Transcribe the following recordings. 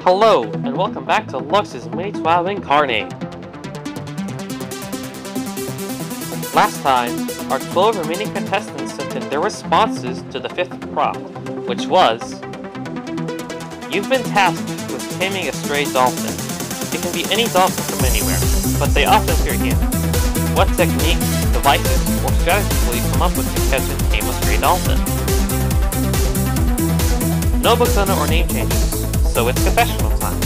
Hello, and welcome back to Lux's MiniTWOW Incarnate. Last time, our 12 remaining contestants sent in their responses to the 5th prompt, which was: you've been tasked with taming a stray dolphin. It can be any dolphin from anywhere, but they often fear humans. What techniques, devices, or strategies will you come up with to catch and tame a stray dolphin? No books on it or name changes, so it's confessional time.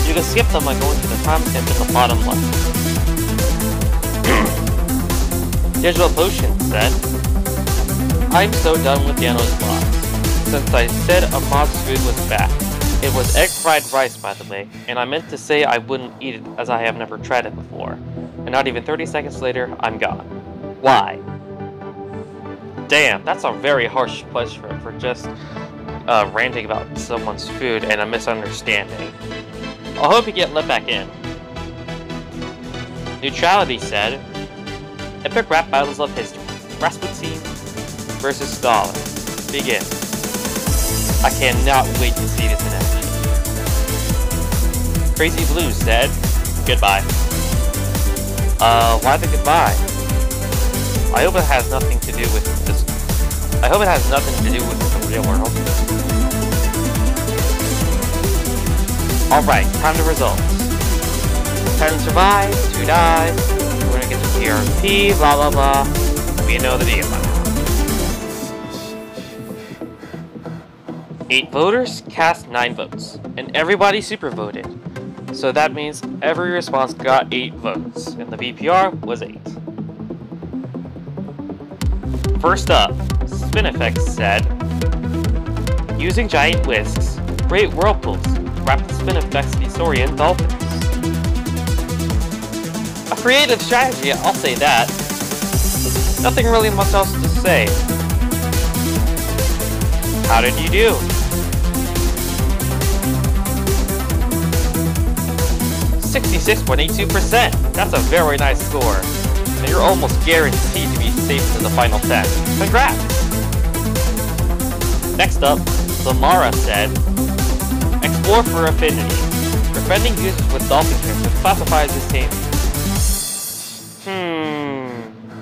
You can skip them by going to the timestamp at the bottom left. Digital Potion said, I'm so done with Yano's mods. Since I said a mod's food was back. It was egg fried rice, by the way, and I meant to say I wouldn't eat it as I have never tried it before. And not even 30 seconds later, I'm gone. Why? Damn, that's a very harsh punishment for just ranting about someone's food and a misunderstanding. I hope you get let back in. Neutrality said, epic rap battles of history. Rasputin versus Stalin. Begin. I cannot wait to see this in action. Crazy Blue said, goodbye. Why the goodbye? I hope it has nothing to do with this. I hope it has nothing to do with the real world. Alright, time to results. 10 survive, 2 die, we're gonna get the TRP, blah blah blah. We know the deal by now. 8 voters cast 9 votes, and everybody super voted. So that means every response got 8 votes, and the VPR was 8. First up, Spinifex said, using giant whisks, create whirlpools, wrap the Spinifex disorient dolphins. A creative strategy, I'll say that. Nothing really much else to say. How did you do? 66.82%! That's a very nice score. And you're almost guaranteed to be safe to the final 10. Congrats! Next up, Samara said, explore for affinity. Befriending users with dolphin characters classifies as taming.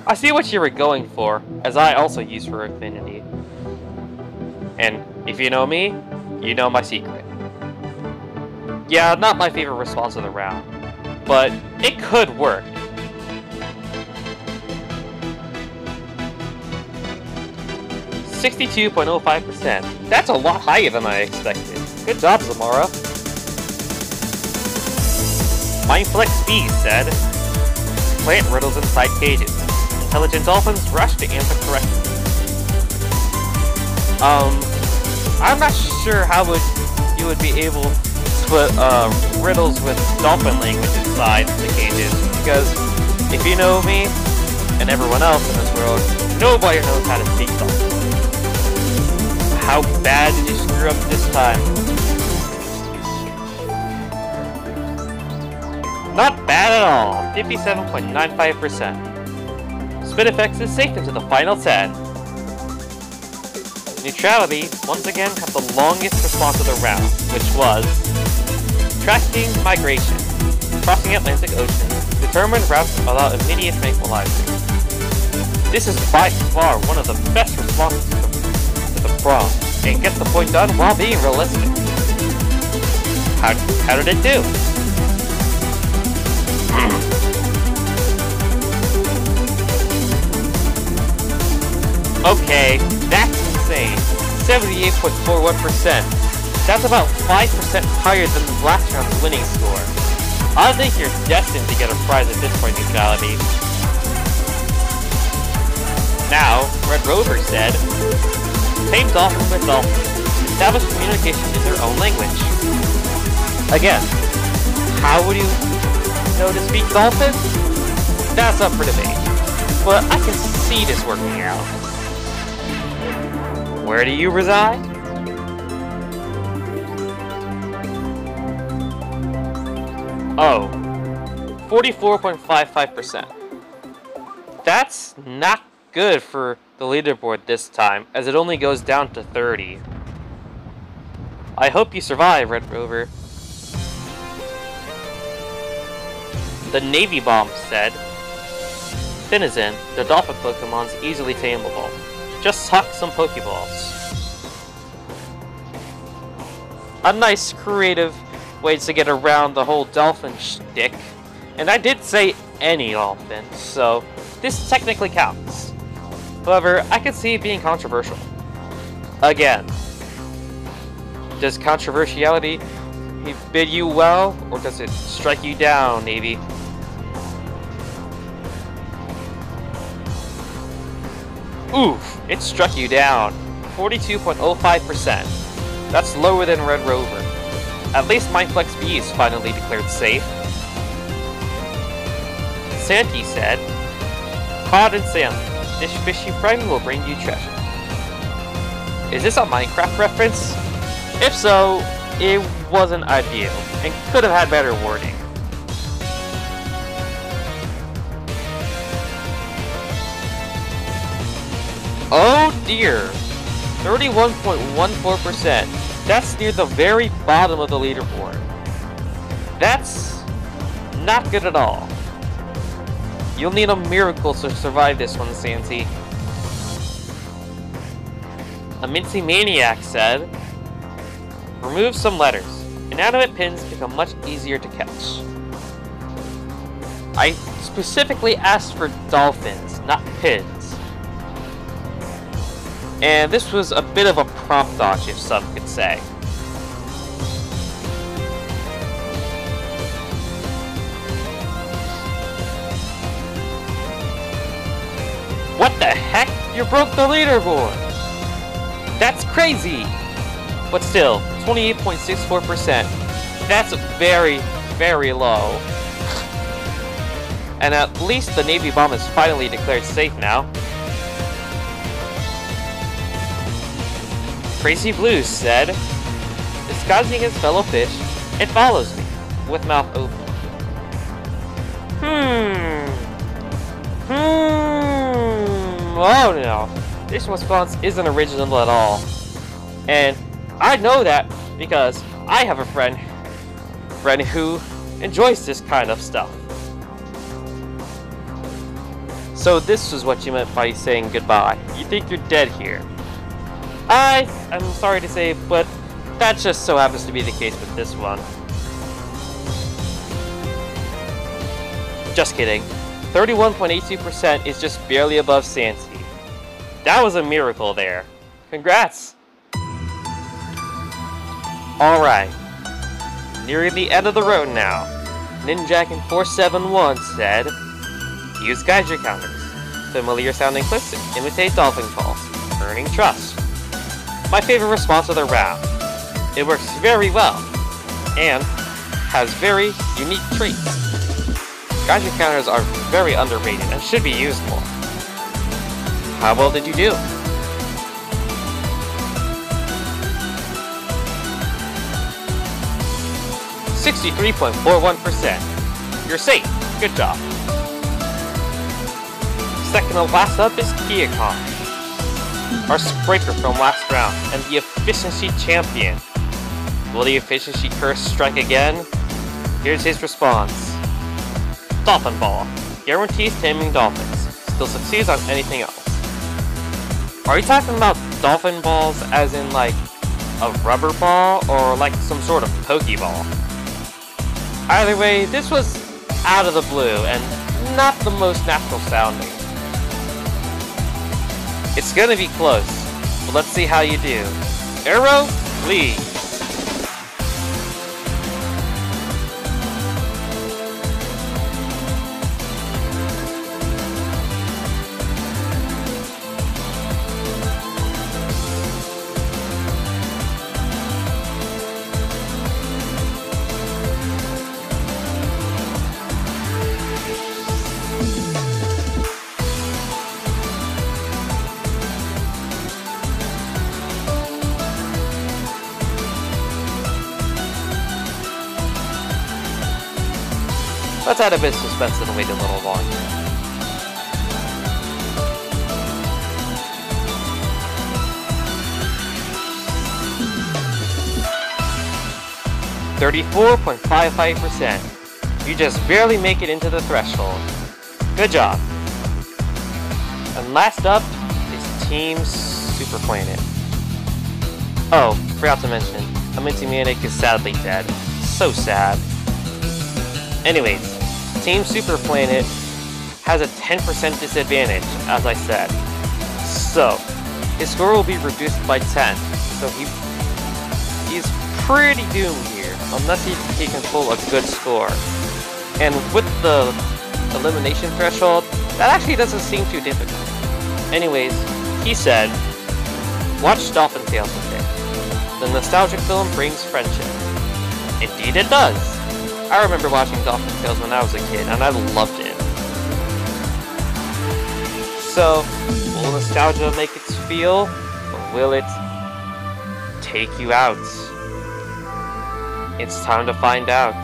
I see what you were going for, as I also use for affinity. And if you know me, you know my secret. Yeah, not my favorite response of the round, but it could work. %62.05%. That's a lot higher than I expected. Good job, Zamora. Mindflex B said, plant riddles inside cages. Intelligent dolphins rush to answer correctly. I'm not sure how you would be able to put riddles with dolphin language inside the cages, because if you know me, and everyone else in this world, nobody knows how to speak dolphin. How bad did you screw up this time? Not bad at all, 57.95%. Spinifex is safe into the final 10. Neutrality once again had the longest response of the round, which was tracking migration, crossing Atlantic Ocean, determined routes without immediate tranquilizer. This is by far one of the best responses to the prompt, and gets the point done while being realistic. How did it do? Okay, that's insane. 78.41%. That's about 5% higher than the last round's winning score. I think you're destined to get a prize at this point, Neutrality. Now, Red Rover said, tame dolphins with dolphins. Establish communication in their own language. Again, how would you know to speak dolphin? That's up for debate. But I can see this working out. Where do you reside? Oh, 44.55%. That's not good for the leaderboard this time, as it only goes down to 30. I hope you survive, Red Rover. The Navy Bomb said, Denizen, the dolphin Pokemon's easily tameable. Just huck some Pokeballs. A nice, creative way to get around the whole dolphin shtick. And I did say any dolphin, so this technically counts. However, I could see it being controversial. Again, does controversiality bid you well, or does it strike you down, Navy? Oof, it struck you down. 42.05%. That's lower than Red Rover. At least my Flex B is finally declared safe. Santi said, Cod and salmon. This fishy friend will bring you treasure. Is this a Minecraft reference? If so, it wasn't ideal, and could have had better wording. Oh dear! 31.14%. That's near the very bottom of the leaderboard. That's not good at all. You'll need a miracle to survive this one, Santi. A Minty Maniac said, remove some letters. Inanimate pins become much easier to catch. I specifically asked for dolphins, not pins. And this was a bit of a prompt dodge, if some could say. What the heck? You broke the leaderboard! That's crazy! But still, 28.64%. That's very, very low. And at least the Navy Bomb is finally declared safe now. Crazy Blue said, disguising his fellow fish, it follows me, with mouth open. Oh no, this response isn't original at all. And I know that because I have a friend who enjoys this kind of stuff. So this is what you meant by saying goodbye. You think you're dead here. I'm sorry to say, but that just so happens to be the case with this one. Just kidding. 31.82% is just barely above Santi. That was a miracle there. Congrats! Alright. Nearing the end of the road now. Ninjakin471 said, use Geyser counters. Familiar sounding clicks imitate dolphin calls, earning trust. My favorite response of the round. It works very well, and has very unique traits. Geyser counters are very underrated and should be used more. How well did you do? .41%. You're safe. Good job. Second to last up is Kiakon, our scraper from last round, and the efficiency champion. Will the efficiency curse strike again? Here's his response. Dolphin Ball. Guarantees taming dolphins. Still succeeds on anything else. Are you talking about dolphin balls as in like a rubber ball or like some sort of Pokeball? Either way, this was out of the blue and not the most natural sounding. It's gonna be close, but let's see how you do. Arrow, please. Let's add a bit of suspense and wait a little longer. 34.55%. You just barely make it into the threshold. Good job. And last up is Team Superplanet. Oh, forgot to mention, MiniTWOW is sadly dead. So sad. Anyways, Team Superplanet has a 10% disadvantage, as I said. So, his score will be reduced by 10. So he's pretty doomed here, unless he can pull a good score. And with the elimination threshold, that actually doesn't seem too difficult. Anyways, he said, watch Dolphin Tales today. The nostalgic film brings friendship. Indeed it does. I remember watching Dolphin Tales when I was a kid, and I loved it. So, will nostalgia make its feel, or will it take you out? It's time to find out.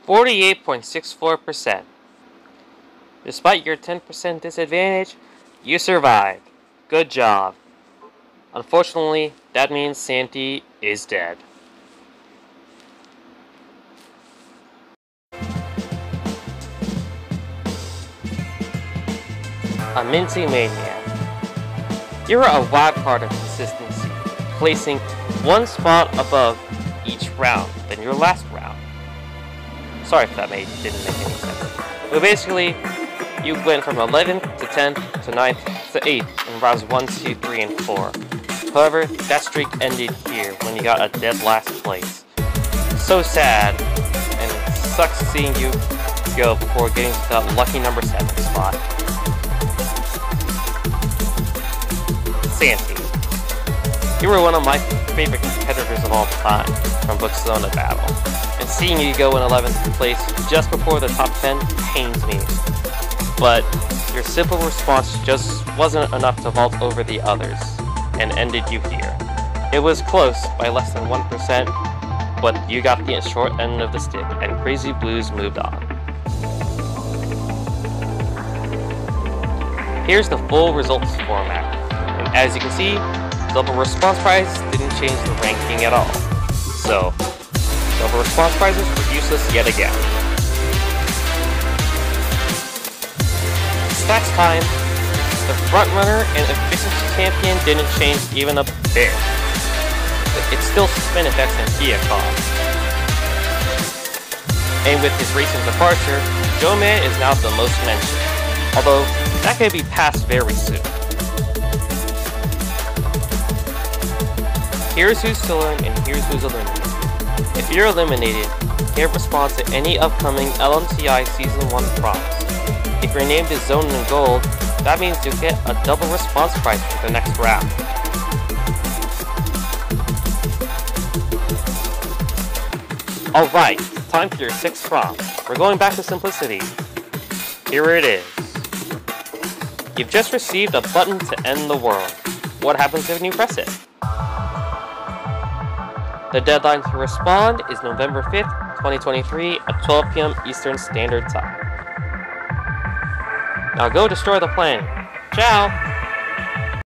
%48.64%. Despite your 10% disadvantage, you survived. Good job. Unfortunately, that means Santi is dead. A Minty Maniac. You're a wild card of consistency, placing one spot above each round than your last round. Sorry if that didn't make any sense. But basically, you went from 11th to 10th to 9th to 8th in rounds 1, 2, 3, and 4. However, that streak ended here when you got a dead last place. So sad, and it sucks seeing you go before getting to that lucky number 7 spot. Santi. You were one of my favorite competitors of all time from Booksona Battle, and seeing you go in 11th place just before the top 10 pains me. But your simple response just wasn't enough to vault over the others, and ended you here. It was close by less than 1%, but you got the short end of the stick, and Crazy Blues moved on. Here's the full results format, and as you can see, double response prize didn't change the ranking at all. So, double response prizes were useless yet again. Stats time. The frontrunner and efficiency champion didn't change even a bit. It's still spin effects and Kia cost. And with his recent departure, Joe-Man is now the most mentioned, although that could be passed very soon. Here's who's still in and here's who's eliminated. If you're eliminated, you can't respond to any upcoming LMTI Season 1 prompts. If your name is zoned in gold, that means you'll get a double response prize for the next round. Alright, time for your 6th prompt. We're going back to simplicity. Here it is. You've just received a button to end the world. What happens when you press it? The deadline to respond is November 5th, 2023 at 12 PM Eastern Standard Time. Now go destroy the planet. Ciao!